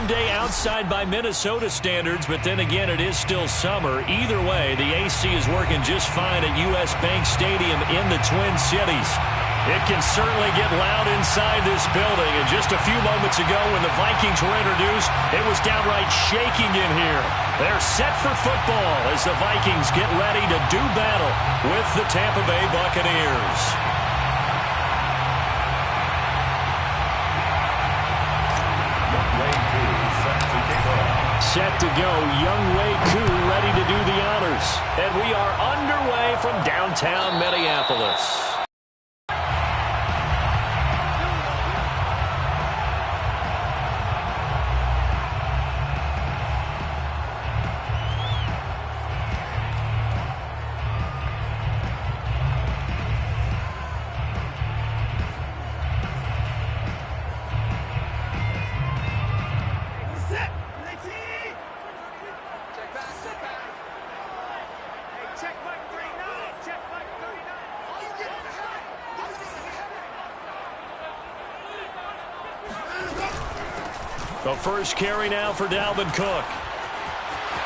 warm day outside by Minnesota standards, but then again, it is still summer. Either way, the AC is working just fine at U.S. Bank Stadium in the Twin Cities. It can certainly get loud inside this building. And just a few moments ago when the Vikings were introduced, it was downright shaking in here. They're set for football as the Vikings get ready to do battle with the Tampa Bay Buccaneers. Set to go, Young Wei Koo ready to do the honors. And we are underway from downtown Minneapolis. The first carry now for Dalvin Cook.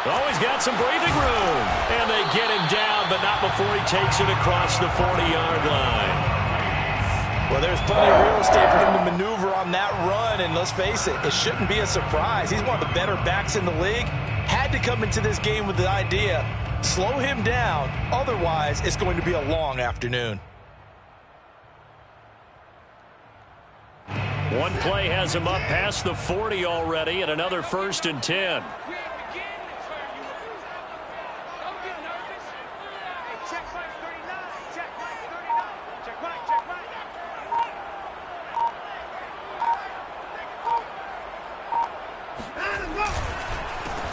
Oh, he's got some breathing room. And they get him down, but not before he takes it across the 40-yard line. Well, there's plenty of real estate for him to maneuver on that run. And let's face it, it shouldn't be a surprise. He's one of the better backs in the league. Had to come into this game with the idea, slow him down. Otherwise, it's going to be a long afternoon. One play has him up past the 40 already, and another 1st and 10.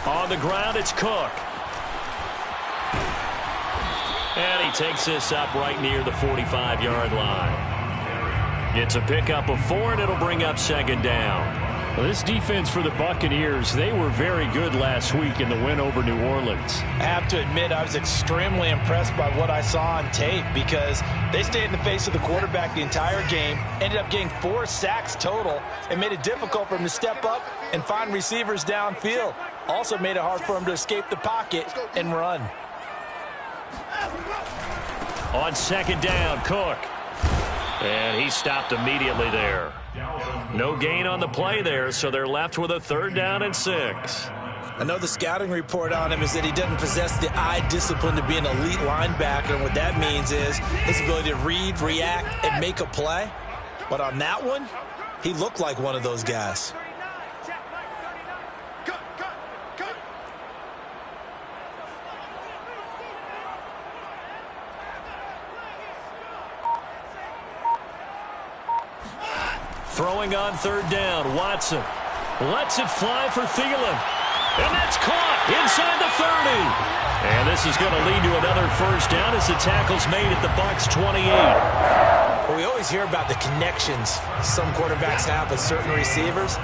On the ground, it's Cook. And he takes this up right near the 45-yard line. It's a pickup of 4, and it'll bring up 2nd down. Well, this defense for the Buccaneers, they were very good last week in the win over New Orleans. I have to admit, I was extremely impressed by what I saw on tape because they stayed in the face of the quarterback the entire game, ended up getting 4 sacks total, and made it difficult for him to step up and find receivers downfield. Also made it hard for him to escape the pocket and run. On 2nd down, Cook. And he stopped immediately there. No gain on the play there, so they're left with a 3rd down and 6. I know the scouting report on him is that he doesn't possess the eye discipline to be an elite linebacker, and what that means is his ability to read, react, and make a play. But on that one, he looked like one of those guys. Throwing on 3rd down, Watson lets it fly for Thielen. And that's caught inside the 30. And this is going to lead to another 1st down as the tackle's made at the Bucs 28. Well, we always hear about the connections some quarterbacks have with certain receivers.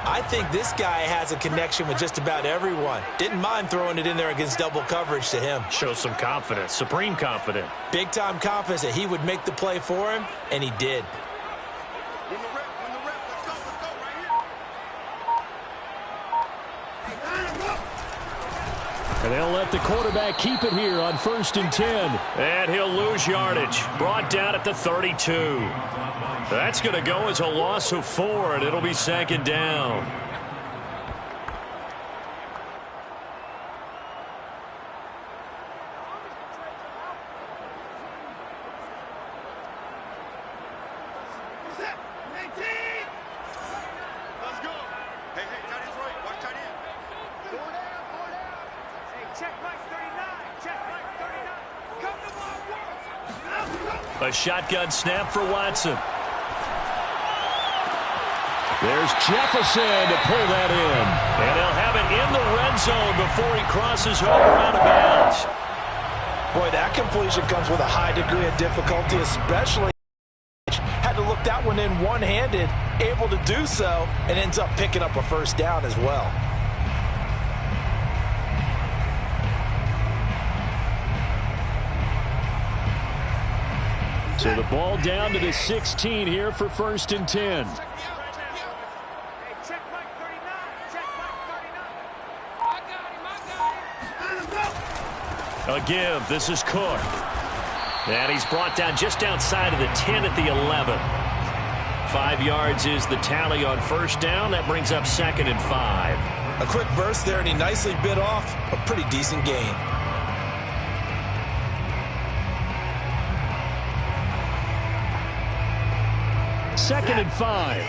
I think this guy has a connection with just about everyone. Didn't mind throwing it in there against double coverage to him. Shows some confidence, supreme confidence. Big-time confidence that he would make the play for him, and he did. And they'll let the quarterback keep it here on 1st and 10. And he'll lose yardage. Brought down at the 32. That's going to go as a loss of 4, and it'll be 2nd down. A shotgun snap for Watson. There's Jefferson to pull that in. And he'll have it in the red zone before he crosses over out of bounds. Boy, that completion comes with a high degree of difficulty, especially had to look that one in one-handed, able to do so, and ends up picking up a 1st down as well. So the ball down to the 16 here for 1st and 10. A give. This is Cook. And he's brought down just outside of the 10 at the 11. 5 yards is the tally on first down. That brings up 2nd and 5. A quick burst there, and he nicely bit off a pretty decent gain. Second and 5.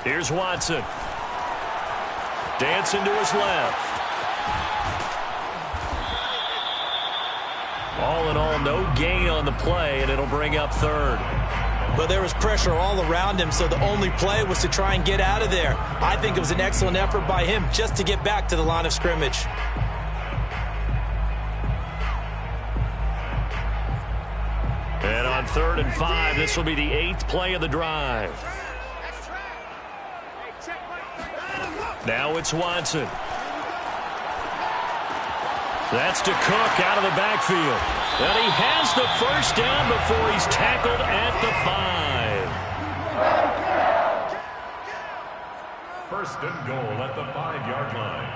Here's Watson. Dancing to his left. All in all, no gain on the play, and it'll bring up 3rd. But there was pressure all around him, so the only play was to try and get out of there. I think it was an excellent effort by him just to get back to the line of scrimmage. And on 3rd and 5, this will be the 8th play of the drive. Now it's Watson. That's to Cook out of the backfield. And he has the first down before he's tackled at the 5. First and goal at the 5-yard line.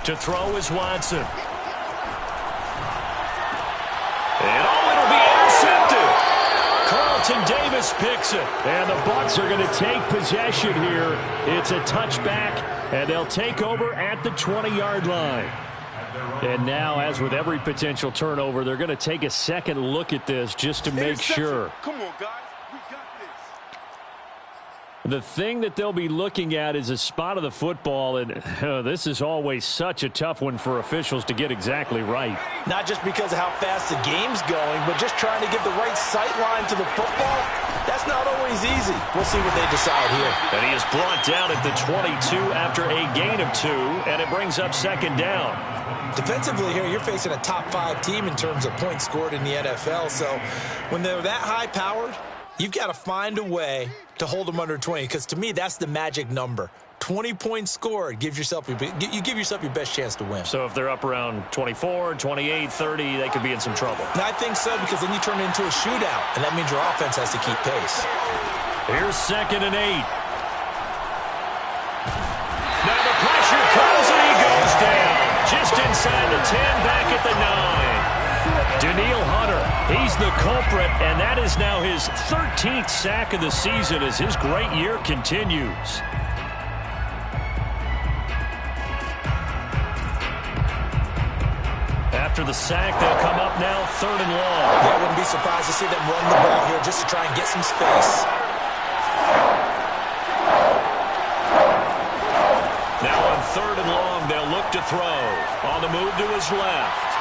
To throw is Watson. And it'll be intercepted. Carlton Davis picks it. And the Bucs are going to take possession here. It's a touchback, and they'll take over at the 20-yard line. And now, as with every potential turnover, they're going to take a second look at this just to make sure. Come on, guys. We got this. The thing that they'll be looking at is a spot of the football, and this is always such a tough one for officials to get exactly right. Not just because of how fast the game's going, but just trying to get the right sight line to the football. That's not always easy. We'll see what they decide here. And he is brought down at the 22 after a gain of 2, and it brings up 2nd down. Defensively here, you're facing a top 5 team in terms of points scored in the NFL, so when they're that high-powered, you've got to find a way to hold them under 20, because to me, that's the magic number. 20 points scored, you give yourself your best chance to win. So if they're up around 24, 28, 30, they could be in some trouble. And I think so, because then you turn it into a shootout, and that means your offense has to keep pace. Here's 2nd and 8. Now the pressure comes, and he goes down. Just inside the 10, back at the 9. Daniil Hunter, he's the culprit, and that is now his 13th sack of the season as his great year continues. After the sack, they'll come up now 3rd and long. Yeah, I wouldn't be surprised to see them run the ball here just to try and get some space. Now on 3rd and long, they'll look to throw. On the move to his left.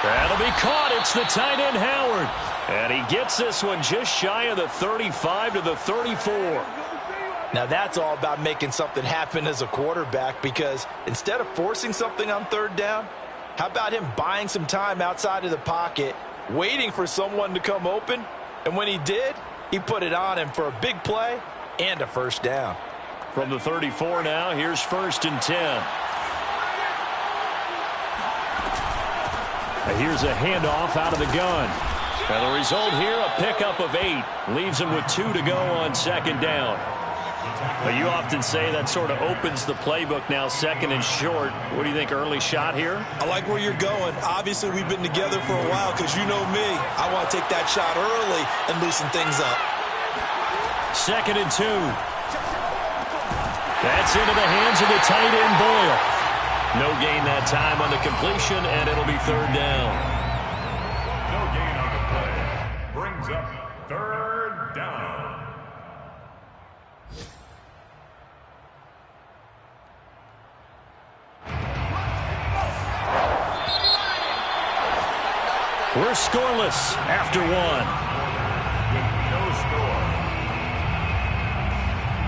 That'll be caught. It's the tight end, Howard. And he gets this one just shy of the 35 to the 34. Now that's all about making something happen as a quarterback, because instead of forcing something on 3rd down, how about him buying some time outside of the pocket, waiting for someone to come open, and when he did, he put it on him for a big play and a first down. From the 34 now, here's 1st and 10. Here's a handoff out of the gun. And the result here, a pickup of 8. Leaves him with 2 to go on 2nd down. But you often say that sort of opens the playbook now, 2nd and short. What do you think, early shot here? I like where you're going. Obviously, we've been together for a while, because you know me. I want to take that shot early and loosen things up. 2nd and 2. That's into the hands of the tight end, Boyle. No gain that time on the completion, and it'll be 3rd down. No gain on the play. Brings up 3rd down. We're scoreless after 1. No score.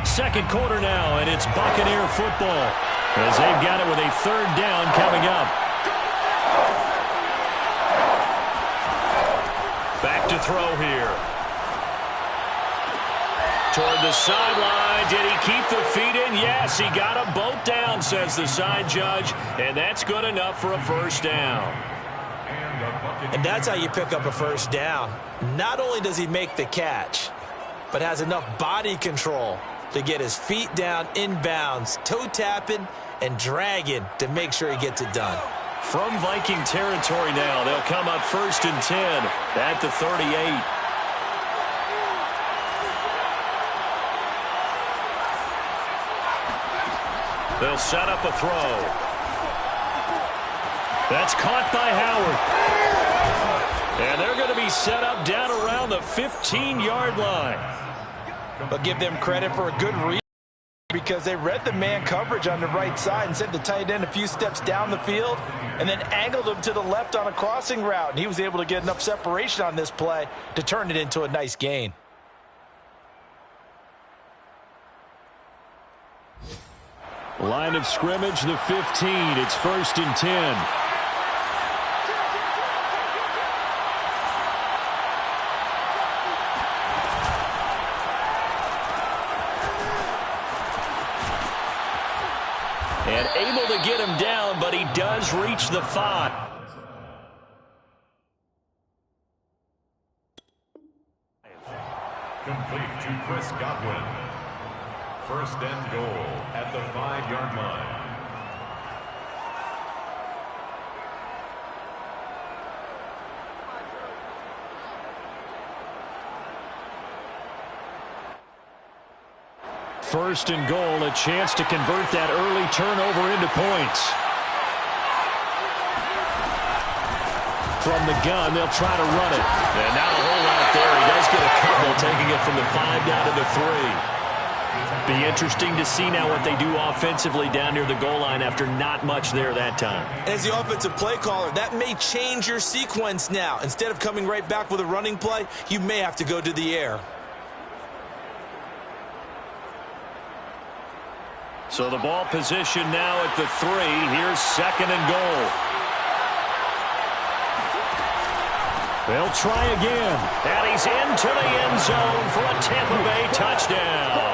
2nd quarter now, and it's Buccaneer football as they've got it with a 3rd down coming up. Back to throw here. Toward the sideline. Did he keep the feet in? Yes, he got them both down, says the side judge, and that's good enough for a first down. And the And that's how you pick up a first down. Not only does he make the catch, but has enough body control to get his feet down inbounds, toe tapping and dragging to make sure he gets it done. From Viking territory now, they'll come up 1st and 10 at the 38. They'll set up a throw. That's caught by Howard. And they're going to be set up down around the 15-yard line. But give them credit for a good read because they read the man coverage on the right side and sent the tight end a few steps down the field and then angled him to the left on a crossing route. And he was able to get enough separation on this play to turn it into a nice gain. Line of scrimmage, the 15. It's 1st and 10. And able to get him down, but he does reach the 5. Complete to Chris Godwin. 1st and goal at the 5-yard line. First and goal, a chance to convert that early turnover into points. From the gun, they'll try to run it. And not a whole lot there. He does get a couple, taking it from the 5 down to the 3. Be interesting to see now what they do offensively down near the goal line after not much there that time. As the offensive play caller, that may change your sequence now. Instead of coming right back with a running play, you may have to go to the air. So the ball position now at the 3. Here's 2nd and goal. They'll try again. And he's into the end zone for a Tampa Bay touchdown.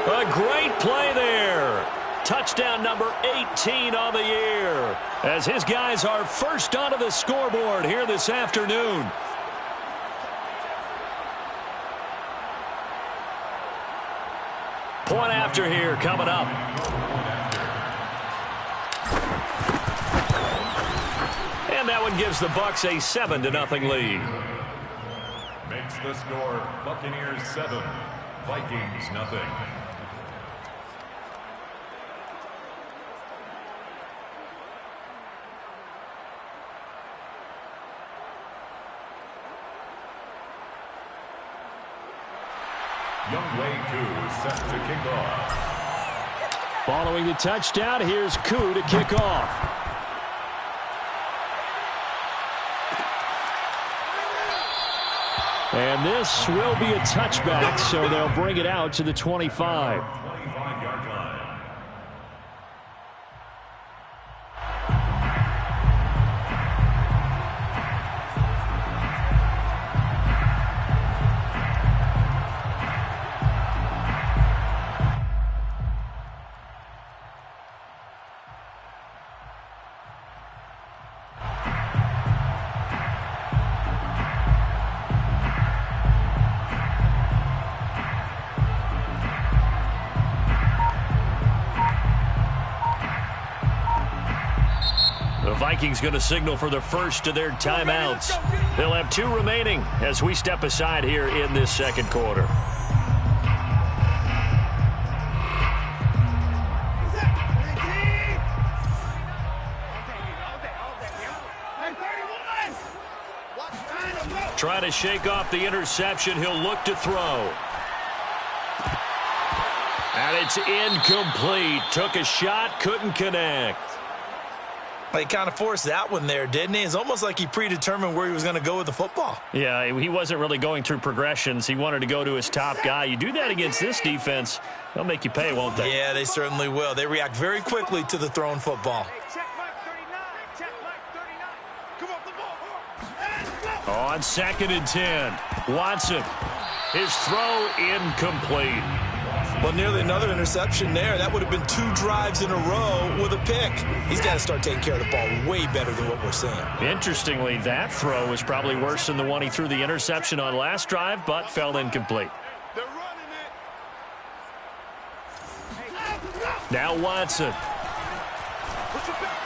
A great play there. Touchdown number 18 on the year. As his guys are first onto the scoreboard here this afternoon. Point after here coming up. And that one gives the Bucs a 7-0 lead. Makes the score Buccaneers 7, Vikings 0. Young Wei Koo set to kick off. Following the touchdown, here's Koo to kick off. And this will be a touchback, so they'll bring it out to the 25. 25-yard line. Vikings going to signal for the first of their timeouts. They'll have 2 remaining as we step aside here in this second quarter. Trying to shake off the interception. He'll look to throw. And it's incomplete. Took a shot, couldn't connect. He kind of forced that one there, didn't he? It's almost like he predetermined where he was going to go with the football. Yeah, he wasn't really going through progressions. He wanted to go to his top guy. You do that against this defense, they'll make you pay, won't they? Yeah, they certainly will. They react very quickly to the thrown football. On 2nd and 10, Watson. His throw incomplete. Well, nearly another interception there. That would have been 2 drives in a row with a pick. He's got to start taking care of the ball way better than what we're seeing. Interestingly, that throw was probably worse than the one he threw the interception on last drive, but fell incomplete. They're running it. Now Watson. Push it back.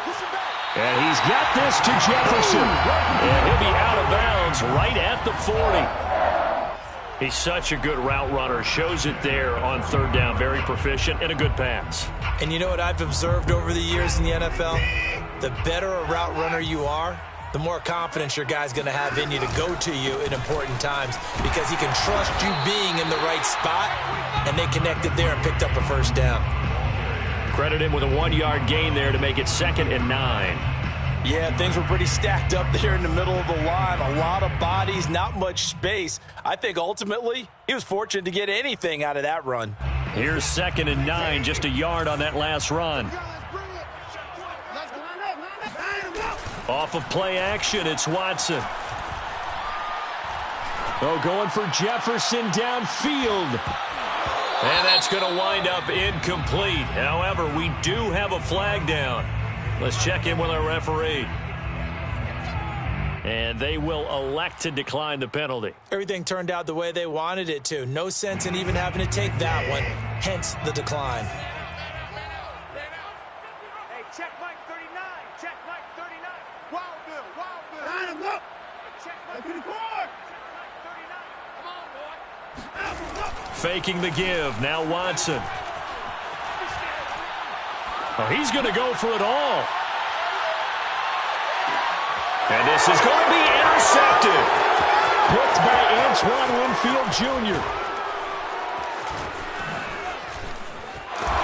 Push it back. And he's got this to Jefferson. And he'll be out of bounds right at the 40. He's such a good route runner. Shows it there on 3rd down. Very proficient and a good pass. And you know what I've observed over the years in the NFL? The better a route runner you are, the more confidence your guy's going to have in you to go to you in important times because he can trust you being in the right spot, and they connected there and picked up a 1st down. Credit him with a 1-yard gain there to make it 2nd and 9. Yeah, things were pretty stacked up there in the middle of the line. A lot of bodies, not much space. I think ultimately he was fortunate to get anything out of that run. Here's 2nd and 9, just a yard on that last run. Off of play action, it's Watson. Oh, going for Jefferson downfield. And that's going to wind up incomplete. However, we do have a flag down. Let's check in with our referee. And they will elect to decline the penalty. Everything turned out the way they wanted it to. No sense in even having to take that one, hence the decline. Hey, check Mike 39. Check Mike 39. Wildville. Wildville. Line him up. Check Mike 39. Come on, boy. Faking the give. Now Watson. Oh, he's going to go for it all. And this is going to be intercepted. Picked by Antoine Winfield Jr.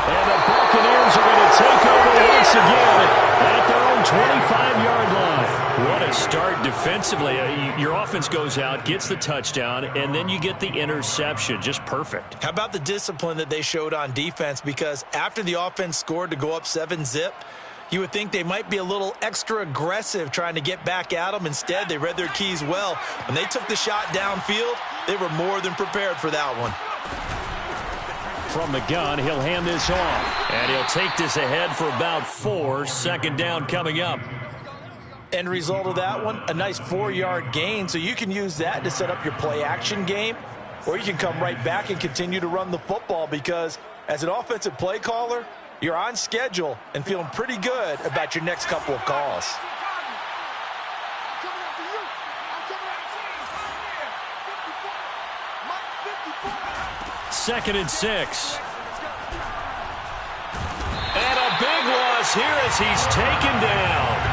And the Buccaneers are going to take over once again at their own 25-yard line. What a start defensively. Your offense goes out, gets the touchdown, and then you get the interception. Just perfect. How about the discipline that they showed on defense? Because after the offense scored to go up 7-zip, you would think they might be a little extra aggressive trying to get back at them. Instead, they read their keys well. When they took the shot downfield, they were more than prepared for that one. From the gun, he'll hand this off. And he'll take this ahead for about 4. 2nd down coming up. End result of that one, a nice 4-yard gain. So you can use that to set up your play-action game, or you can come right back and continue to run the football because as an offensive play caller, you're on schedule and feeling pretty good about your next couple of calls. 2nd and 6. And a big loss here as he's taken down.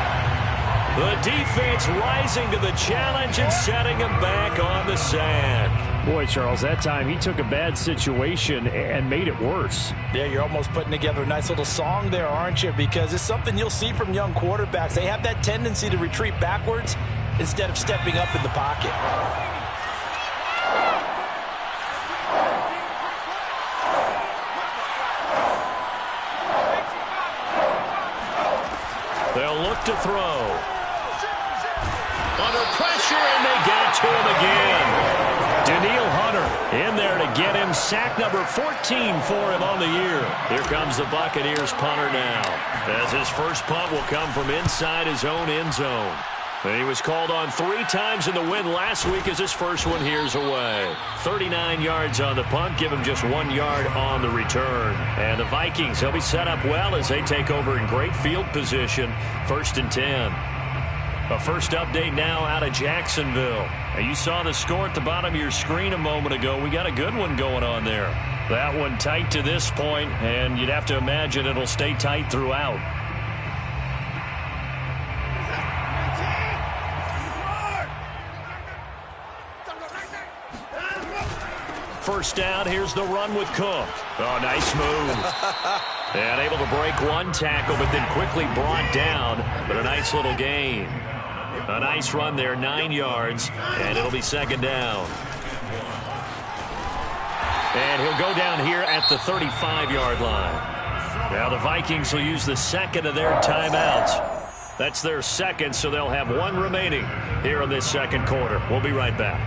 The defense rising to the challenge and setting him back on the sack. Boy, Charles, that time he took a bad situation and made it worse. Yeah, you're almost putting together a nice little song there, aren't you? Because it's something you'll see from young quarterbacks. They have that tendency to retreat backwards instead of stepping up in the pocket. They'll look to throw. Under pressure, and they got to him again. Daniil Hunter in there to get him. Sack number 14 for him on the year. Here comes the Buccaneers punter now, as his first punt will come from inside his own end zone. And he was called on 3 times in the win last week as his first one here's away. 39 yards on the punt, give him just 1 yard on the return. And the Vikings, they'll be set up well as they take over in great field position. 1st and 10. A first update now out of Jacksonville. And you saw the score at the bottom of your screen a moment ago. We got a good one going on there. That one tight to this point, and you'd have to imagine it'll stay tight throughout. First down, here's the run with Cook. Oh, nice move. And able to break one tackle, but then quickly brought down. But a nice little gain. A nice run there, 9 yards, and it'll be 2nd down. And he'll go down here at the 35-yard line. Now the Vikings will use the 2nd of their timeouts. That's their 2nd, so they'll have 1 remaining here in this 2nd quarter. We'll be right back.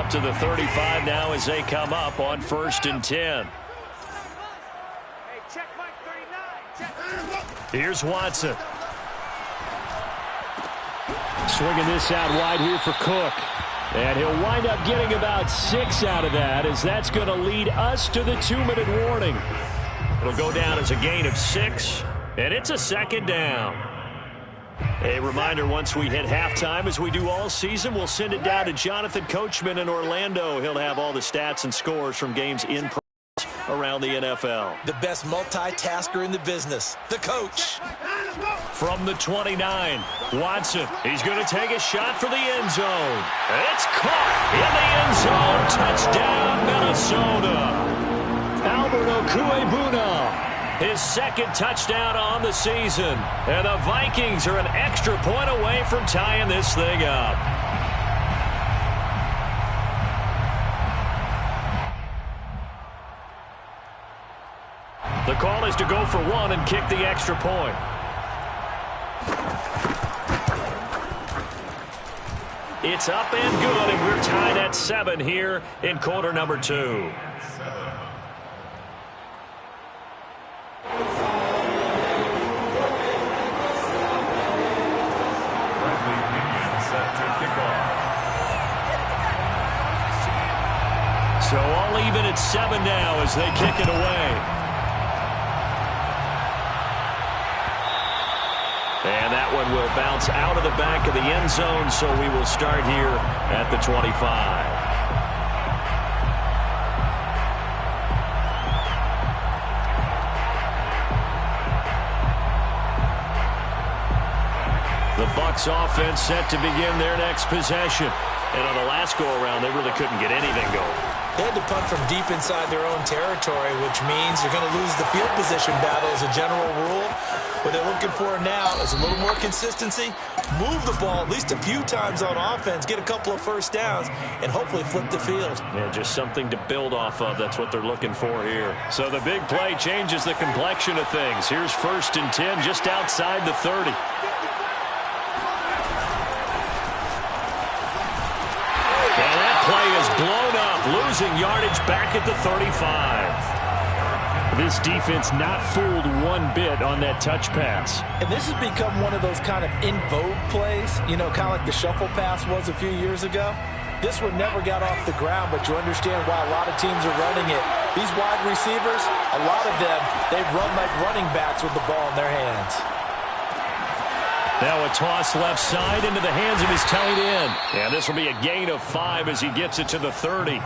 up to the 35 now as they come up on 1st and 10. Hey, check Mike 39. Check. Here's Watson. Swinging this out wide here for Cook. And he'll wind up getting about 6 out of that, as that's going to lead us to the 2-minute warning. It'll go down as a gain of 6, and it's a 2nd down. A reminder, once we hit halftime, as we do all season, we'll send it down to Jonathan Coachman in Orlando. He'll have all the stats and scores from games in around the NFL. The best multitasker in the business, the coach. From the 29, Watson. He's going to take a shot for the end zone. It's caught in the end zone. Touchdown, Minnesota. Albert Okuebuna. His 2nd touchdown on the season. And the Vikings are an extra point away from tying this thing up. The call is to go for 1 and kick the extra point. It's up and good, and we're tied at 7 here in quarter number 2. So all even at 7 now as they kick it away. And that one will bounce out of the back of the end zone, so we will start here at the 25. The Bucs offense set to begin their next possession. And on the last go-around, they really couldn't get anything going. They had to punt from deep inside their own territory, which means you're going to lose the field position battle as a general rule. What they're looking for now is a little more consistency, move the ball at least a few times on offense, get a couple of first downs, and hopefully flip the field. Yeah, just something to build off of. That's what they're looking for here. So the big play changes the complexion of things. Here's 1st and 10 just outside the 30. And that play is blown up, losing yardage back at the 35. This defense not fooled one bit on that touch pass. And this has become one of those kind of in vogue plays, you know, kind of like the shuffle pass was a few years ago. This one never got off the ground, but you understand why a lot of teams are running it. These wide receivers, a lot of them, they run like running backs with the ball in their hands. Now a toss left side into the hands of his tight end. And this will be a gain of 5 as he gets it to the 30.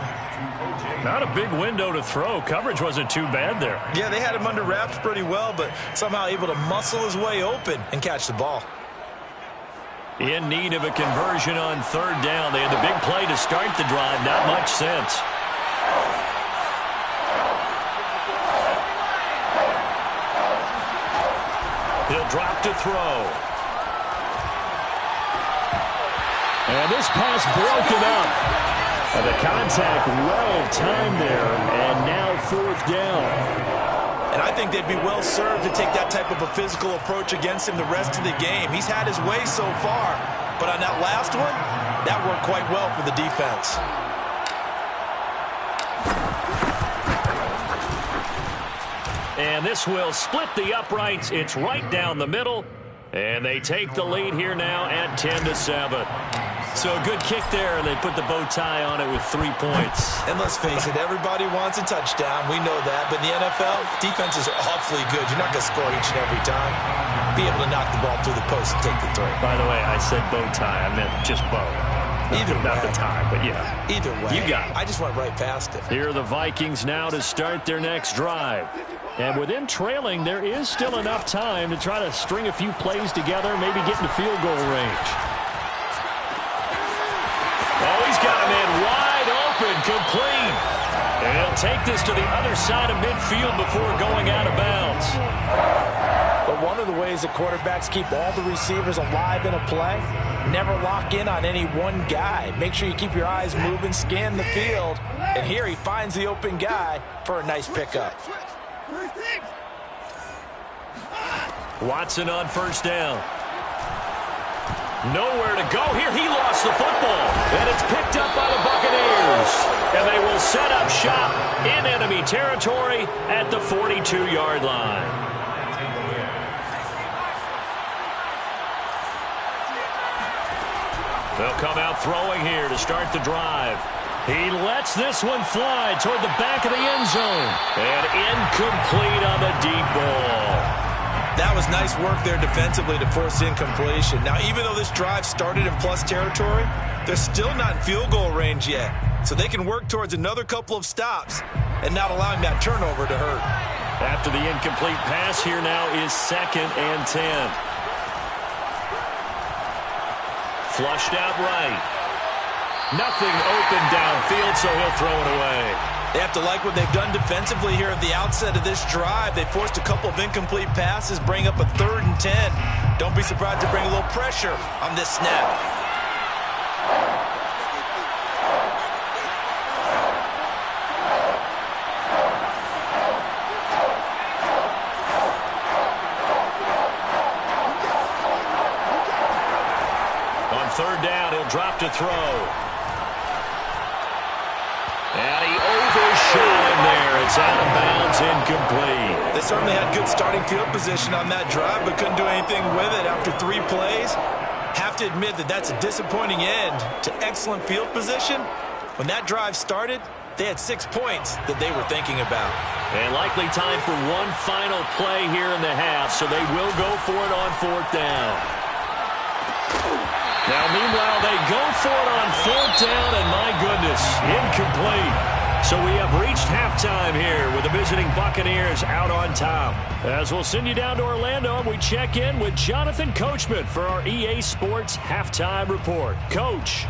Not a big window to throw. Coverage wasn't too bad there. Yeah, they had him under wraps pretty well, but somehow able to muscle his way open and catch the ball. In need of a conversion on 3rd down. They had the big play to start the drive. Not much sense. He'll drop to throw. And this pass broken up. And the contact well timed there, and now 4th down. And I think they'd be well served to take that type of a physical approach against him the rest of the game. He's had his way so far, but on that last one, that worked quite well for the defense. And this will split the uprights. It's right down the middle. And they take the lead here now at 10-7. So a good kick there, and they put the bow tie on it with 3 points. And let's face it, everybody wants a touchdown. We know that. But in the NFL, defenses are awfully good. You're not going to score each and every time. Be able to knock the ball through the post and take the three. By the way, I said bow tie. I meant just bow. Either way. Not the tie, but yeah. Either way. You got it. I just went right past it. Here are the Vikings now to start their next drive. And with them trailing, there is still enough time to try to string a few plays together, maybe get into field goal range. Oh, he's got him in wide open, complete. And he'll take this to the other side of midfield before going out of bounds. But one of the ways that quarterbacks keep all the receivers alive in a play, never lock in on any one guy. Make sure you keep your eyes moving, scan the field. And here he finds the open guy for a nice pickup. Watson on 1st down. Nowhere to go here. He lost the football. And it's picked up by the Bucs. Buccaneers. And they will set up shop in enemy territory at the 42-yard line. They'll come out throwing here to start the drive. He lets this one fly toward the back of the end zone. And incomplete on the deep ball. That was nice work there defensively to force incompletion. Now, even though this drive started in plus territory, they're still not in field goal range yet. So they can work towards another couple of stops and not allowing that turnover to hurt. After the incomplete pass, here now is 2nd and 10. Flushed out right. Nothing open downfield, so he'll throw it away. They have to like what they've done defensively here at the outset of this drive. They forced a couple of incomplete passes, bring up a 3rd and 10. Don't be surprised to bring a little pressure on this snap. On 3rd down, he'll drop to throw. And he overshot him there. It's out of bounds, incomplete. They certainly had good starting field position on that drive, but couldn't do anything with it after 3 plays. Have to admit that that's a disappointing end to excellent field position. When that drive started, they had 6 points that they were thinking about. And likely time for one final play here in the half, so they will go for it on 4th down. Now, meanwhile, they go for it on 4th down, and my goodness, incomplete. So we have reached halftime here with the visiting Buccaneers out on top. As we'll send you down to Orlando, we check in with Jonathan Coachman for our EA Sports Halftime Report. Coach.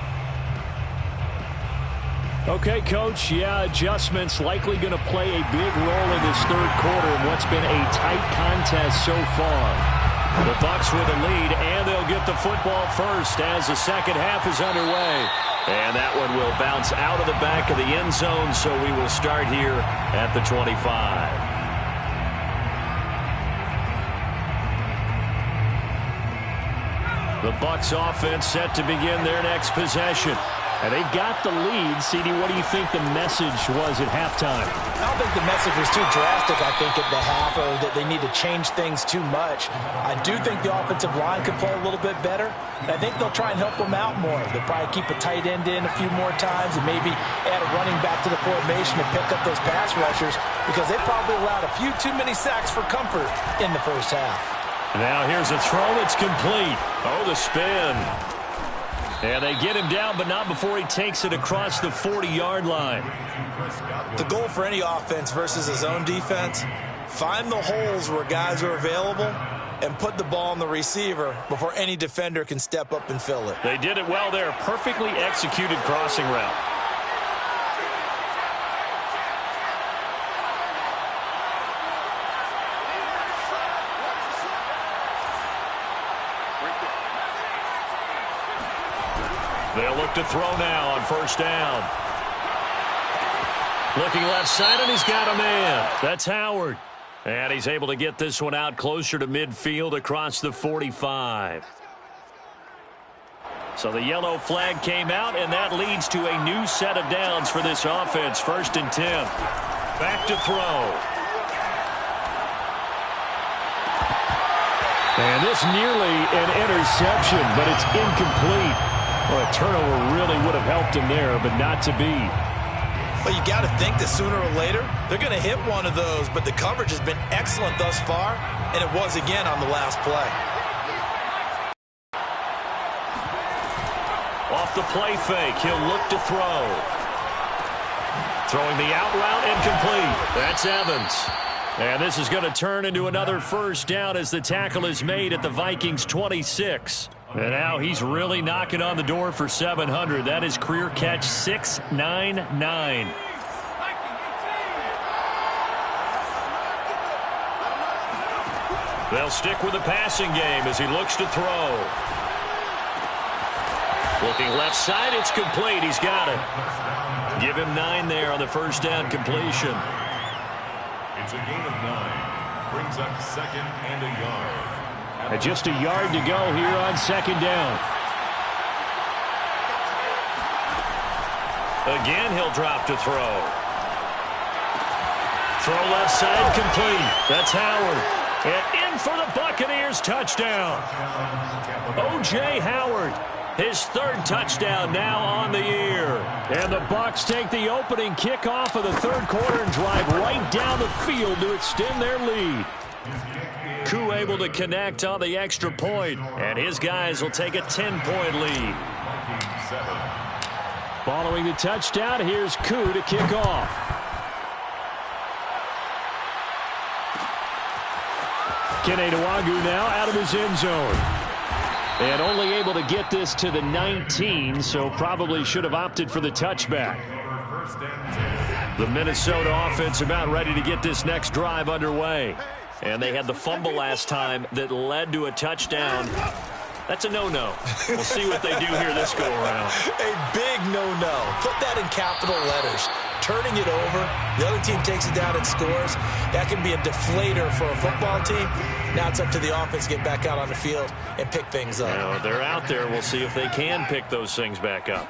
Okay, Coach, yeah, adjustments likely going to play a big role in this 3rd quarter in what's been a tight contest so far. The Bucs with a lead, and they'll get the football first as the 2nd half is underway. And that one will bounce out of the back of the end zone, so we will start here at the 25. The Bucs offense set to begin their next possession. And they've got the lead. CD, what do you think the message was at halftime? I don't think the message was too drastic, I think, at the half, or that they need to change things too much. I do think the offensive line could play a little bit better. I think they'll try and help them out more. They'll probably keep a tight end in a few more times and maybe add a running back to the formation to pick up those pass rushers, because they probably allowed a few too many sacks for comfort in the first half. Now here's a throw that's complete. Oh, the spin. And they get him down, but not before he takes it across the 40-yard line. The goal for any offense versus a zone defense, find the holes where guys are available and put the ball on the receiver before any defender can step up and fill it. They did it well there. Perfectly executed crossing route. They'll look to throw now on 1st down. Looking left side, and he's got a man. That's Howard. And he's able to get this one out closer to midfield across the 45. So the yellow flag came out, and that leads to a new set of downs for this offense. 1st and 10. Back to throw. And this nearly an interception, but it's incomplete. Well, a turnover really would have helped him there, but not to be. Well, you got to think that sooner or later, they're going to hit one of those, but the coverage has been excellent thus far, and it was again on the last play. Off the play fake, he'll look to throw. Throwing the out route, incomplete. That's Evans. And this is going to turn into another 1st down as the tackle is made at the Vikings 26. And now he's really knocking on the door for 700. That is career catch 699. They'll stick with the passing game as he looks to throw. Looking left side, it's complete. He's got it. Give him 9 there on the 1st down completion. It's a gain of 9. Brings up 2nd and a yard. And just a yard to go here on 2nd down. Again, he'll drop to throw. Throw left side complete. That's Howard. And in for the Buccaneers touchdown. O.J. Howard, his third touchdown now on the year. And the Bucs take the opening kickoff of the third quarter and drive right down the field to extend their lead. Koo able to connect on the extra point, and his guys will take a 10-point lead. Following the touchdown, here's Koo to kick off. Keneduagu now out of his end zone. And only able to get this to the 19, so probably should have opted for the touchback. The Minnesota offense about ready to get this next drive underway. And they had the fumble last time that led to a touchdown. That's a no-no. We'll see what they do here this go-around. A big no-no. Put that in capital letters. Turning it over, the other team takes it down and scores. That can be a deflator for a football team. Now it's up to the offense to get back out on the field and pick things up. Well, they're out there. We'll see if they can pick those things back up.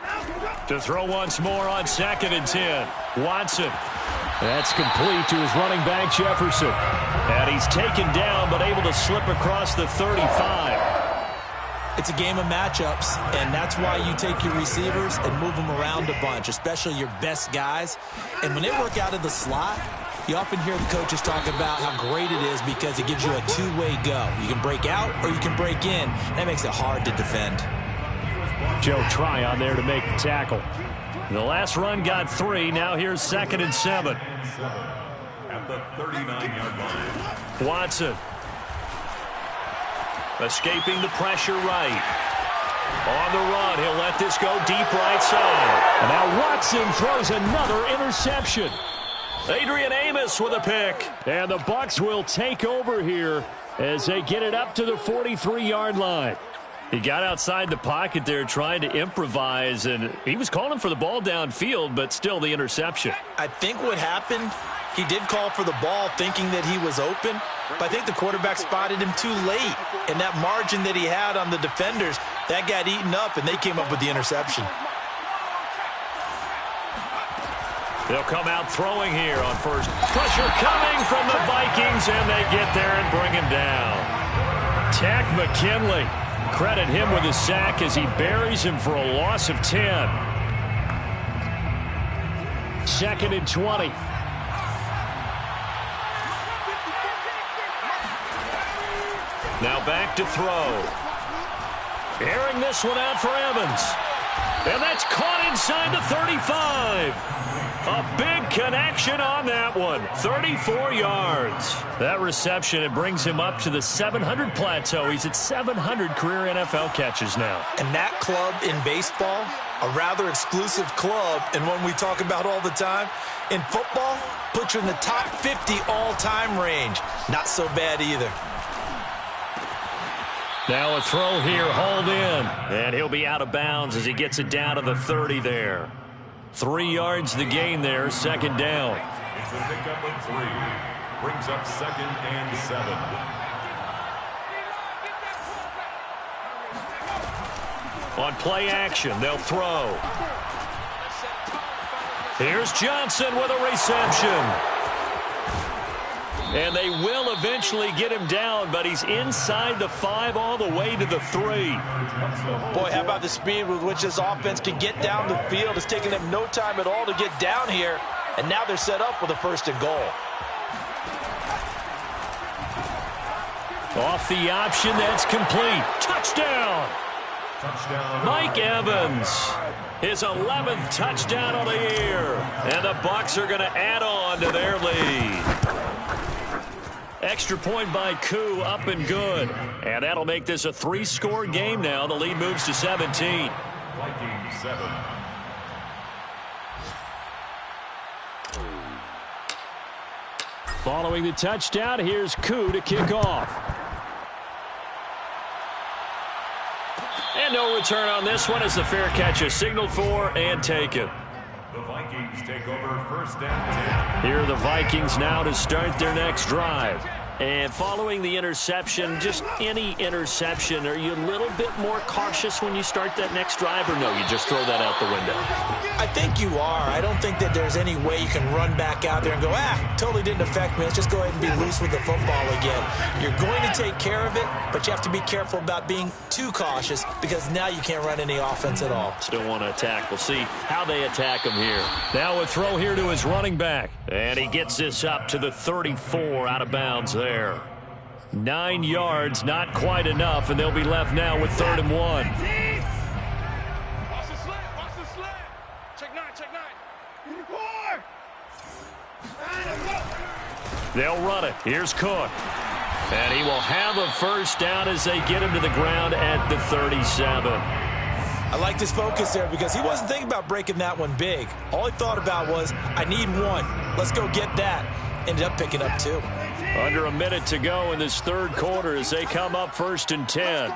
To throw once more on 2nd and 10. Watson. That's complete to his running back, Jefferson. And he's taken down, but able to slip across the 35. It's a game of matchups, and that's why you take your receivers and move them around a bunch, especially your best guys. And when they work out of the slot, you often hear the coaches talk about how great it is because it gives you a two-way go. You can break out or you can break in. That makes it hard to defend. Joe Tryon there to make the tackle. The last run got 3. Now here's 2nd and 7. At the 39-yard line. Watson. Escaping the pressure right. On the run, he'll let this go deep right side. And now Watson throws another interception. Adrian Amos with a pick. And the Bucs will take over here as they get it up to the 43-yard line. He got outside the pocket there trying to improvise, and he was calling for the ball downfield, but still the interception. I think what happened, he did call for the ball thinking that he was open, but I think the quarterback spotted him too late. And that margin that he had on the defenders, that got eaten up, and they came up with the interception. They'll come out throwing here on first. Pressure coming from the Vikings, and they get there and bring him down. Tack McKinley. Credit him with a sack as he buries him for a loss of 10. 2nd and 20. Now back to throw. Airing this one out for Evans. And that's caught inside the 35. A big connection on that one. 34 yards. That reception, it brings him up to the 700 plateau. He's at 700 career NFL catches now. And that club in baseball, a rather exclusive club, and one we talk about all the time. In football, puts you in the top 50 all-time range. Not so bad either. Now a throw here, hauled in. And he'll be out of bounds as he gets it down to the 30 there. 3 yards the gain there, 2nd down. It's a pickup of 3. Brings up 2nd and 7. On play action, they'll throw. Here's Johnson with a reception. And they will eventually get him down, but he's inside the 5 all the way to the 3. Boy, how about the speed with which this offense can get down the field? It's taken them no time at all to get down here, and now they're set up with a 1st and goal. Off the option, that's complete. Touchdown! Mike Evans, his 11th touchdown of the year. And the Bucs are going to add on to their lead. Extra point by Koo, up and good. And that'll make this a 3-score game now. The lead moves to 17. Vikings 7. Following the touchdown, here's Koo to kick off. And no return on this one as the fair catch is signaled for and taken. The Vikings take over 1st and 10. Here are the Vikings now to start their next drive. And following the interception, just any interception, are you a little bit more cautious when you start that next drive, or no, you just throw that out the window? I think you are. I don't think that there's any way you can run back out there and go, totally didn't affect me. Let's just go ahead and be loose with the football again. You're going to take care of it, but you have to be careful about being too cautious because now you can't run any offense at all. Still want to attack. We'll see how they attack him here. Now a throw here to his running back. And he gets this up to the 34 out of bounds there. 9 yards, not quite enough, and they'll be left now with 3rd and 1. Watch the slant, watch the slant. Check 9, check 9. 4. They'll run it. Here's Cook. And he will have a first down as they get him to the ground at the 37. I like this focus there because he wasn't thinking about breaking that one big. All he thought about was, I need one. Let's go get that. Ended up picking up 2. Under a minute to go in this 3rd quarter as they come up 1st and 10.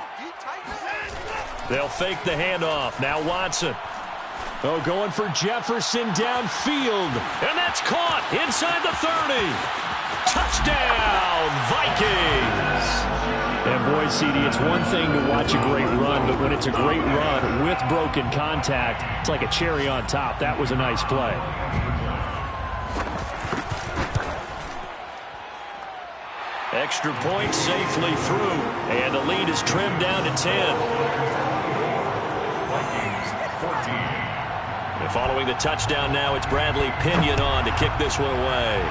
They'll fake the handoff. Now Watson. Oh, going for Jefferson downfield. And that's caught inside the 30. Touchdown, Vikings. And boy, CD, it's one thing to watch a great run, but when it's a great run with broken contact, it's like a cherry on top. That was a nice play. Extra point safely through, and the lead is trimmed down to 10. Vikings 14. And following the touchdown now, it's Bradley Pinion on to kick this one away.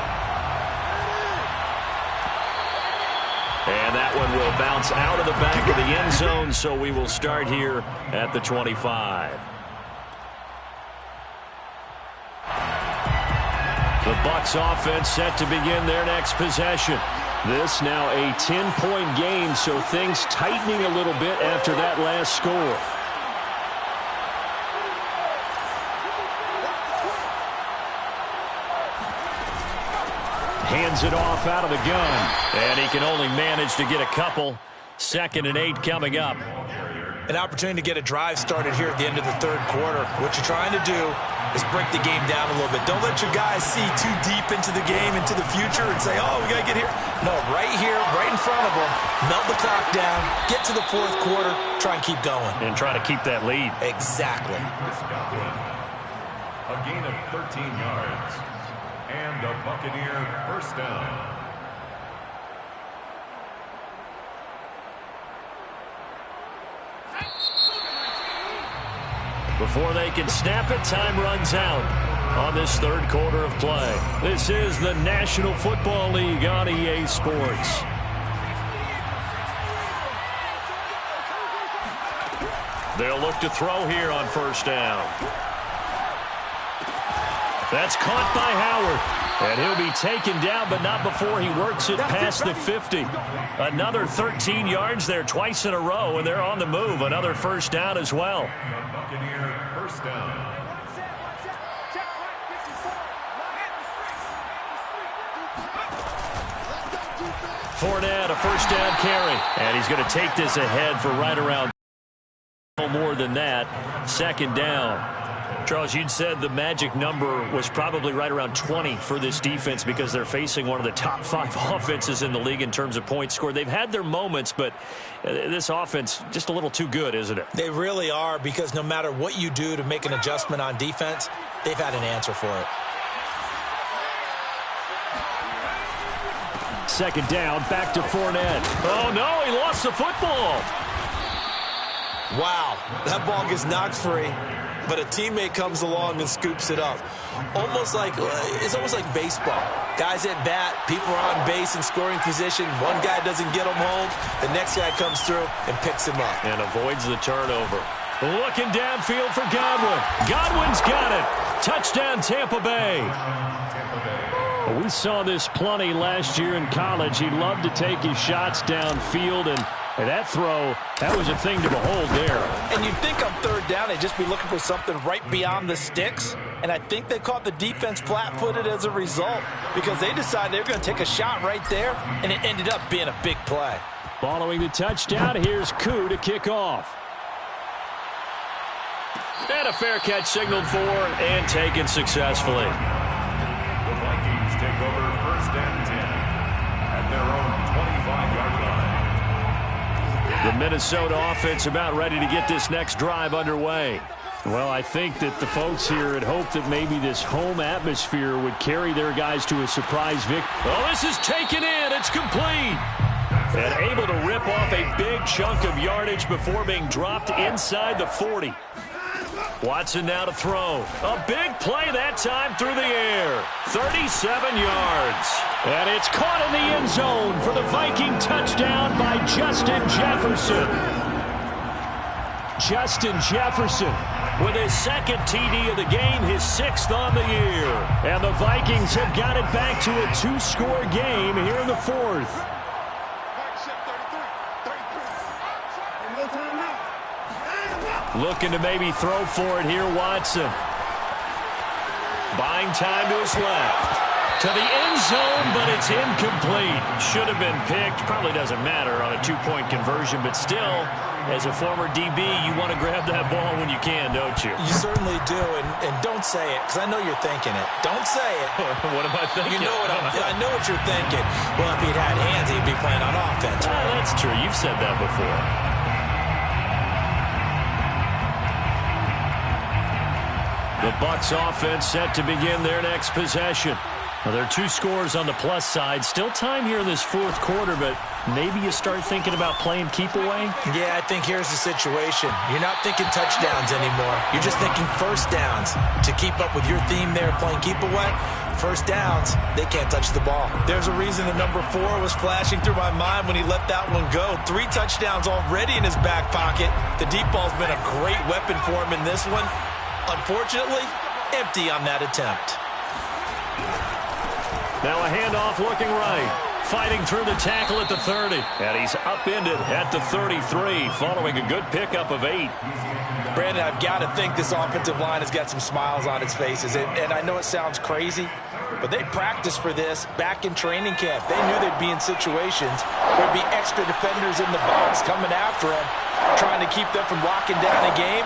And that one will bounce out of the back of the end zone, so we will start here at the 25. The Bucs offense set to begin their next possession. This now a 10-point game, so things tightening a little bit after that last score. Hands it off out of the gun, and he can only manage to get a couple. 2nd and 8 coming up. An opportunity to get a drive started here at the end of the 3rd quarter. What you're trying to do is break the game down a little bit. Don't let your guys see too deep into the game, into the future, and say, oh, we got to get here. No, right here, right in front of them, melt the clock down, get to the 4th quarter, try and keep going. And try to keep that lead. Exactly. A gain of 13 yards. And a Buccaneer first down. Before they can snap it, time runs out on this 3rd quarter of play. This is the National Football League on EA Sports. They'll look to throw here on 1st down. That's caught by Howard. And he'll be taken down, but not before he works it past the 50. Another 13 yards there twice in a row, and they're on the move. Another first down as well. Buccaneer first down. Fournette, a first down carry. And he's going to take this ahead for right around no more than that. 2nd down. Charles, you'd said the magic number was probably right around 20 for this defense because they're facing one of the top 5 offenses in the league in terms of points scored. They've had their moments, but this offense just a little too good, isn't it? They really are, because no matter what you do to make an adjustment on defense, they've had an answer for it. 2nd down, back to Fournette. Oh, no, he lost the football. Wow, that ball gets knocked free, but a teammate comes along and scoops it up. It's almost like baseball. Guys at bat, people are on base in scoring position. One guy doesn't get him home. The next guy comes through and picks him up. And avoids the turnover. Looking downfield for Godwin. Godwin's got it. Touchdown, Tampa Bay. We saw this plenty last year in college. He loved to take his shots downfield, and that throw, that was a thing to behold there. And you'd think on 3rd down they'd just be looking for something right beyond the sticks. And I think they caught the defense flat-footed as a result, because they decided they were going to take a shot right there, and it ended up being a big play. Following the touchdown, here's Koo to kick off. And a fair catch signaled for and taken successfully. The Vikings take over 1st and 10 at their own Minnesota offense about ready to get this next drive underway. Well, I think that the folks here had hoped that maybe this home atmosphere would carry their guys to a surprise victory. Oh, this is taken in. It's complete. And able to rip off a big chunk of yardage before being dropped inside the 40. Watson now to throw. A big play that time through the air. 37 yards. And it's caught in the end zone for the Viking touchdown by Justin Jefferson. Justin Jefferson with his second TD of the game, his 6th on the year. And the Vikings have got it back to a 2-score game here in the 4th. Looking to maybe throw for it here, Watson. Buying time to his left. To the end zone, but it's incomplete. Should have been picked. Probably doesn't matter on a 2-point conversion, but still, as a former DB, you want to grab that ball when you can, don't you? You certainly do, and don't say it, because I know you're thinking it. Don't say it. What am I thinking? You know what I know what you're thinking. Well, if he'd had hands, he'd be playing on offense. Right? That's true. You've said that before. The Bucs offense set to begin their next possession. Now, there are 2 scores on the plus side. Still time here in this 4th quarter, but maybe you start thinking about playing keep away? Yeah, I think here's the situation. You're not thinking touchdowns anymore. You're just thinking first downs. To keep up with your theme there, playing keep away, first downs, they can't touch the ball. There's a reason the number 4 was flashing through my mind when he let that one go. 3 touchdowns already in his back pocket. The deep ball's been a great weapon for him in this one. Unfortunately, empty on that attempt. Now a handoff looking right. Fighting through the tackle at the 30. And he's upended at the 33 following a good pickup of 8. Brandon, I've got to think this offensive line has got some smiles on its faces. And I know it sounds crazy, but they practiced for this back in training camp. They knew they'd be in situations where there'd be extra defenders in the box coming after them, trying to keep them from locking down a game.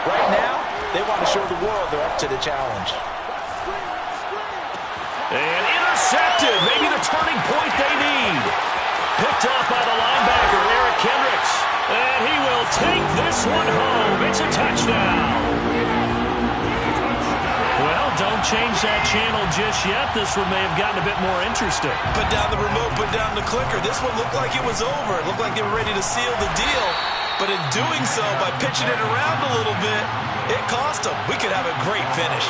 Right now, they want to show the world they're up to the challenge. And intercepted. Maybe the turning point they need. Picked off by the linebacker, Eric Kendricks. And he will take this one home. It's a touchdown. Well, don't change that channel just yet. This one may have gotten a bit more interesting. Put down the remote, put down the clicker. This one looked like it was over. It looked like they were ready to seal the deal. But in doing so, by pitching it around a little bit, it cost them. We could have a great finish.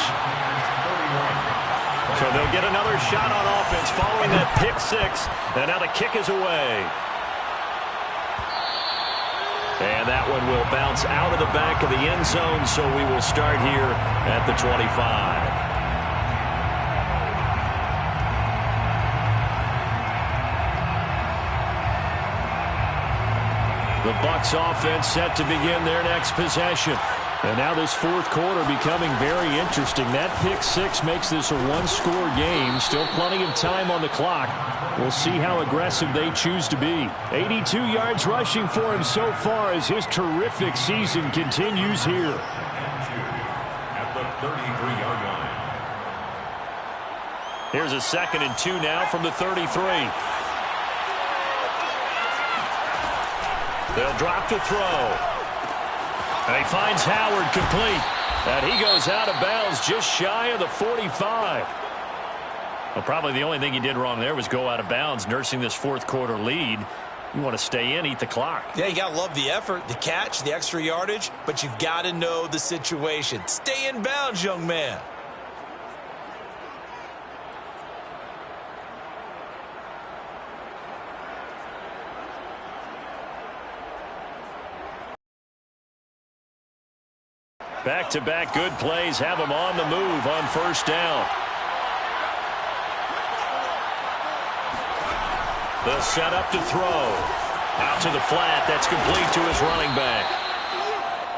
So they'll get another shot on offense following that pick 6. And now the kick is away. And that one will bounce out of the back of the end zone, so we will start here at the 25. The Bucs offense set to begin their next possession. And now this 4th quarter becoming very interesting. That pick 6 makes this a 1-score game. Still plenty of time on the clock. We'll see how aggressive they choose to be. 82 yards rushing for him so far as his terrific season continues here. At the 33-yard line. Here's a 2nd and 2 now from the 33. They'll drop to throw. And he finds Howard complete. And he goes out of bounds just shy of the 45. Well, probably the only thing he did wrong there was go out of bounds, nursing this 4th quarter lead. You want to stay in, eat the clock. Yeah, you got to love the effort, the catch, the extra yardage, but you've got to know the situation. Stay in bounds, young man. Back-to-back good plays have him on the move on 1st down. The setup to throw. Out to the flat. That's complete to his running back.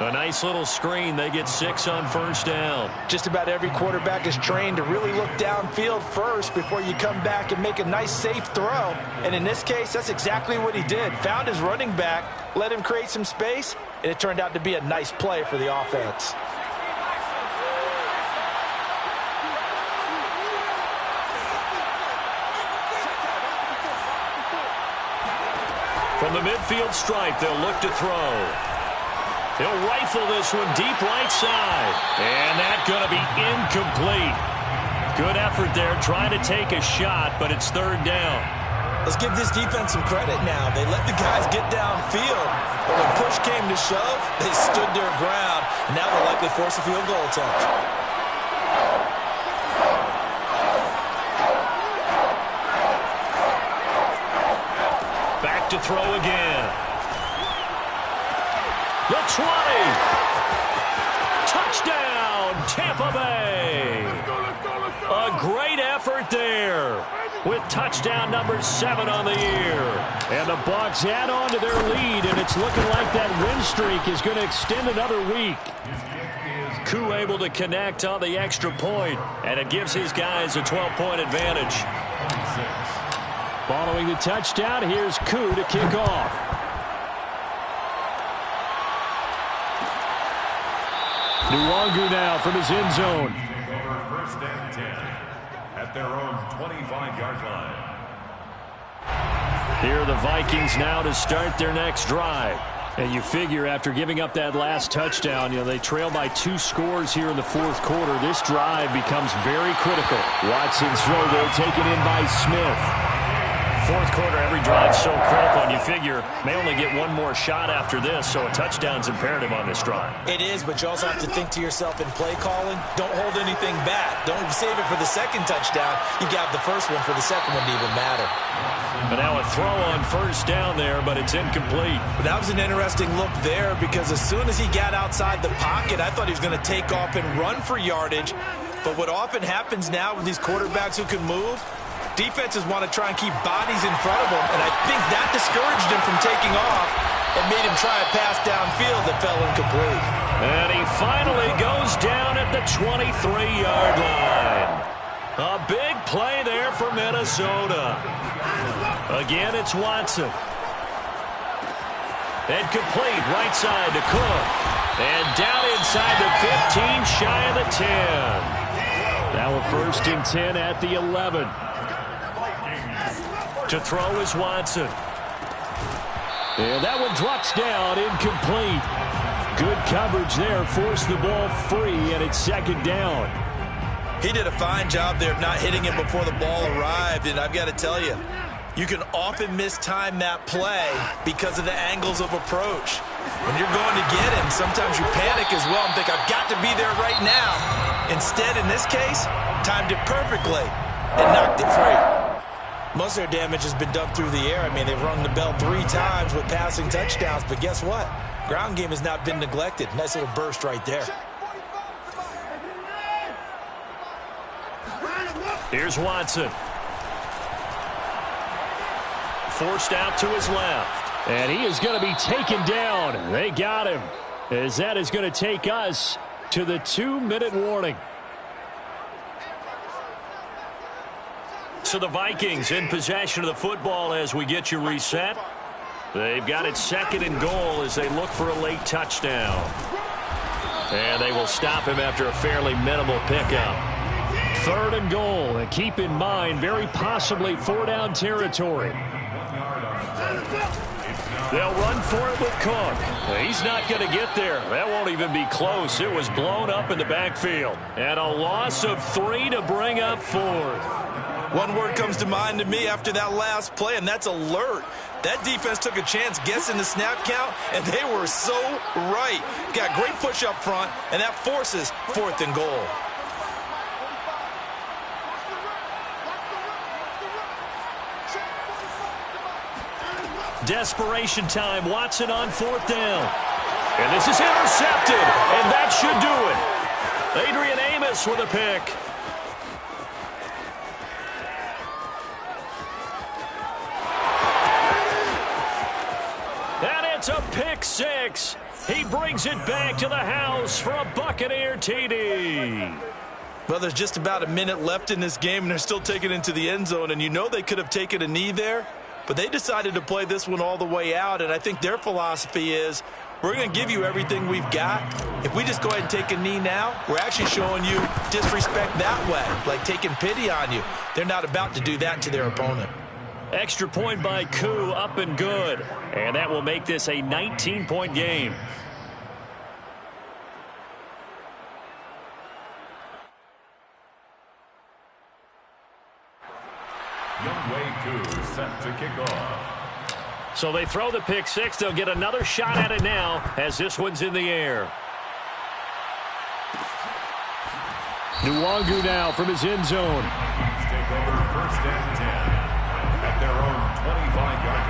A nice little screen. They get 6 on 1st down. Just about every quarterback is trained to really look downfield first before you come back and make a nice, safe throw. And in this case, that's exactly what he did. Found his running back, let him create some space, and it turned out to be a nice play for the offense. From the midfield stripe, they'll look to throw. He'll rifle this one deep right side. And that's going to be incomplete. Good effort there trying to take a shot, but it's third down. Let's give this defense some credit now. They let the guys get downfield, but when push came to shove, they stood their ground, and now they'll likely force a field goal attempt. Back to throw again. The 20. Touchdown, Tampa Bay. A great effort there with touchdown number 7 on the year. And the Bucs add on to their lead, and it's looking like that win streak is going to extend another week. Koo able to connect on the extra point, and it gives his guys a 12-point advantage. Following the touchdown, here's Koo to kick off. Nwangu now from his end zone. First and 10 at their own 25-yard line. Here are the Vikings now to start their next drive. And you figure after giving up that last touchdown, they trail by 2 scores here in the fourth quarter. This drive becomes very critical. Watson's throw there taken in by Smith. Fourth quarter, every drive so critical, and you figure may only get one more shot after this, so a touchdown's imperative on this drive. It is, but you also have to think to yourself in play calling, don't hold anything back. Don't save it for the second touchdown. You got the first one for the second one to even matter. But now a throw on first down there, but it's incomplete. But that was an interesting look there because as soon as he got outside the pocket, I thought he was going to take off and run for yardage. But what often happens now with these quarterbacks who can move, defenses want to try and keep bodies in front of them, and I think that discouraged him from taking off and made him try a pass downfield that fell incomplete. And he finally goes down at the 23-yard line. A big play there for Minnesota. Again, it's Watson. And complete right side to Cook. And down inside the 15, shy of the 10. Now a first and 10 at the 11. To throw is Watson. And that one drops down, incomplete. Good coverage there, forced the ball free, and it's second down. He did a fine job there of not hitting him before the ball arrived, and I've got to tell you, you can often mistime that play because of the angles of approach. When you're going to get him, sometimes you panic as well and think, I've got to be there right now. Instead, in this case, timed it perfectly and knocked it free. Most of their damage has been done through the air. I mean, they've rung the bell 3 times with passing touchdowns, but guess what? Ground game has not been neglected. Nice little burst right there. Here's Watson. Forced out to his left. And he is going to be taken down. They got him. As that is going to take us to the 2-minute warning. So the Vikings in possession of the football as we get you reset. They've got it second and goal as they look for a late touchdown. And they will stop him after a fairly minimal pickup. Third and goal. And keep in mind, very possibly 4-down territory. They'll run for it with Cook. He's not going to get there. That won't even be close. It was blown up in the backfield. And a loss of 3 to bring up 4th. One word comes to mind to me after that last play, and that's alert. That defense took a chance guessing the snap count, and they were so right. Got great push up front, and that forces 4th and goal. Desperation time. Watson on 4th down. And this is intercepted, and that should do it. Adrian Amos with a pick. And it's a pick 6. He brings it back to the house for a Buccaneer TD. Well, there's just about a minute left in this game, and they're still taking it into the end zone. And you know they could have taken a knee there, but they decided to play this one all the way out. And I think their philosophy is, we're going to give you everything we've got. If we just go ahead and take a knee now, we're actually showing you disrespect that way, like taking pity on you. They're not about to do that to their opponent. Extra point by Koo, up and good. And that will make this a 19-point game. Youngwei Koo set to kick off. So they throw the pick six. They'll get another shot at it now as this one's in the air. Nwangu now from his end zone. Vikes take over 1st and 10 at their own 25-yard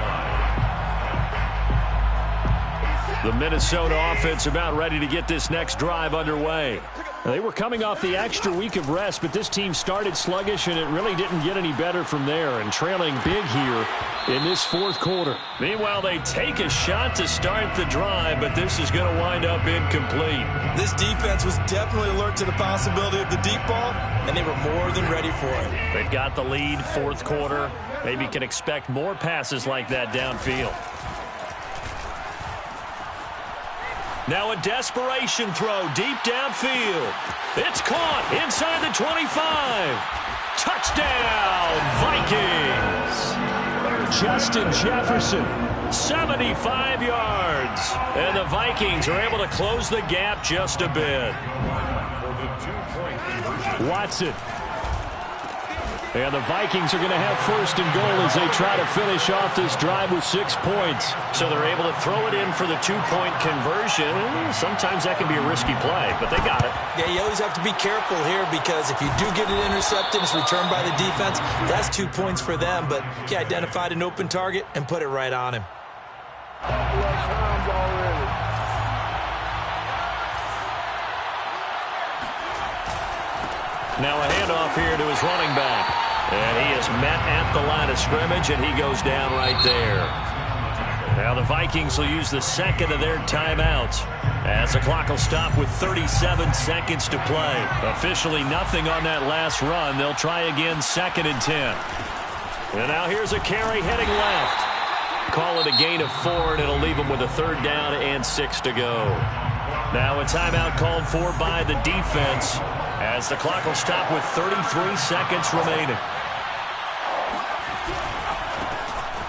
line. The Minnesota offense about ready to get this next drive underway. They were coming off the extra week of rest, but this team started sluggish, and it really didn't get any better from there, and trailing big here in this fourth quarter. Meanwhile, they take a shot to start the drive, but this is going to wind up incomplete. This defense was definitely alert to the possibility of the deep ball, and they were more than ready for it. They've got the lead, fourth quarter. Maybe can expect more passes like that downfield. Now a desperation throw deep downfield. It's caught inside the 25. Touchdown, Vikings. Justin Jefferson. 75 yards. And the Vikings are able to close the gap just a bit. For the 2-point conversion. Watson. And the Vikings are going to have first and goal as they try to finish off this drive with 6 points. So they're able to throw it in for the 2-point conversion. Sometimes that can be a risky play, but they got it. Yeah, you always have to be careful here because if you do get it intercepted, it's returned by the defense. That's 2 points for them, but he identified an open target and put it right on him. Now a handoff here to his running back. And he is met at the line of scrimmage, and he goes down right there. Now the Vikings will use the second of their timeouts as the clock will stop with 37 seconds to play. Officially nothing on that last run. They'll try again 2nd and 10. And now here's a carry heading left. Call it a gain of 4, and it'll leave them with a 3rd down and 6 to go. Now a timeout called for by the defense as the clock will stop with 33 seconds remaining.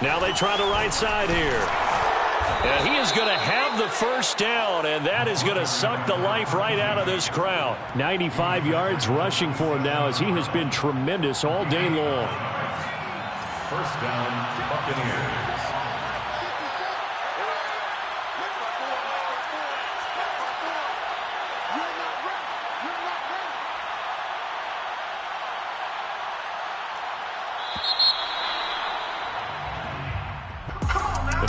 Now they try the right side here. And he is going to have the first down, and that is going to suck the life right out of this crowd. 95 yards rushing for him now as he has been tremendous all day long. First down, Buccaneers.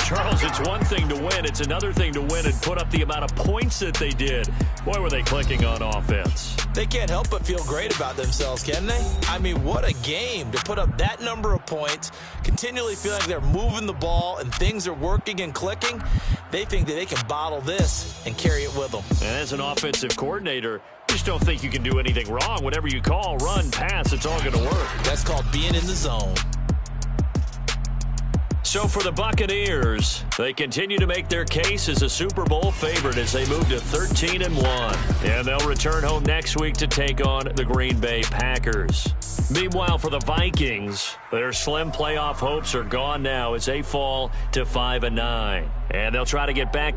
Charles, it's one thing to win. It's another thing to win and put up the amount of points that they did. Boy, were they clicking on offense. They can't help but feel great about themselves, can they? I mean, what a game to put up that number of points, continually feeling like they're moving the ball and things are working and clicking. They think that they can bottle this and carry it with them. And as an offensive coordinator, you just don't think you can do anything wrong. Whatever you call, run, pass, it's all going to work. That's called being in the zone. So for the Buccaneers, they continue to make their case as a Super Bowl favorite as they move to 13-1. And they'll return home next week to take on the Green Bay Packers. Meanwhile, for the Vikings, their slim playoff hopes are gone now as they fall to 5-9. And they'll try to get back